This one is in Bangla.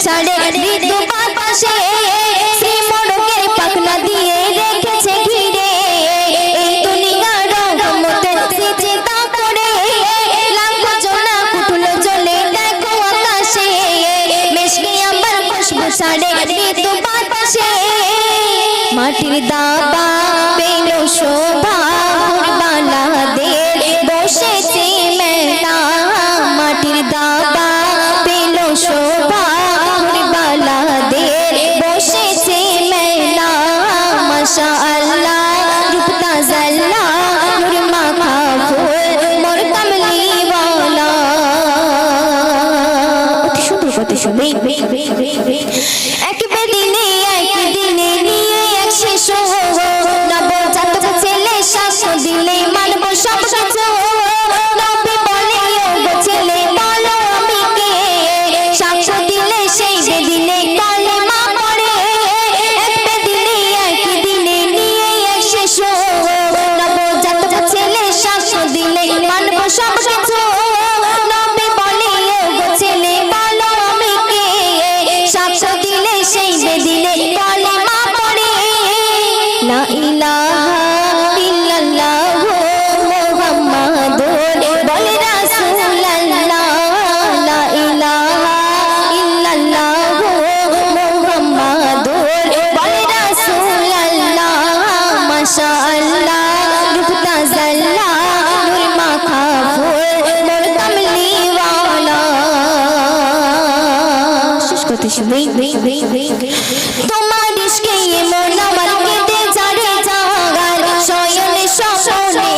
ছাড়ে ঋতু বাতাসে শ্রী মোড়কের পাখনা দিয়ে রেখেছে ঘিরে এই দুনিয়ার রহমতের সিজদা করে লাখো জোনা কুটুল জ্বলে দেখো আকাশে মিশকে আম্বার খুশবু ছাড়ে ঋতু বাতাসে মাটির দাবা পেল শোভা বালাদের বসেছে মেলা মাটির দাবা পেল শোভা বালাদের বসেছে মেলা মাশাআল্লাহ রূপ তাজাল্লা নূর মাখা ফুল মোর কামলিওয়ালা অতি সুন্দর কথা শুনে এক বেদিনে নিয়ে এক শিশু নবজাতক ছেলে শাস্ত্র দিলে মানব সব কিছু নবী বলে ওগো ছেলে বলো আমি কে সাক্ষ্য দিলে সেই বেদিনে কালেমা পড়ে এক বেদিনে নিয়ে এক শিশু নবজাতক ছেলে শাস্ত্র দিলে মানব সব কিছু নবী বলে ওগো ছেলে বলো আমি কে সাক্ষ্য দিলে সেই বেদিনে কালেমা পড়ে লা ইলাহা ইল্লাল্লাহ মুহাম্মাদুর বলে রাসূলুল্লাহ লা ইলাহা ইল্লাল্লাহ মুহাম্মাদুর বলে রাসূলুল্লাহ মাশাআল্লাহ রূপ তাজাল্লা নূর মাখা ফুল মোর কামলিওয়ালা শেষ করতে শুনে তোমার ইশকে মন আমার কেটে যারে জাগার শয়নে স্বপ্নে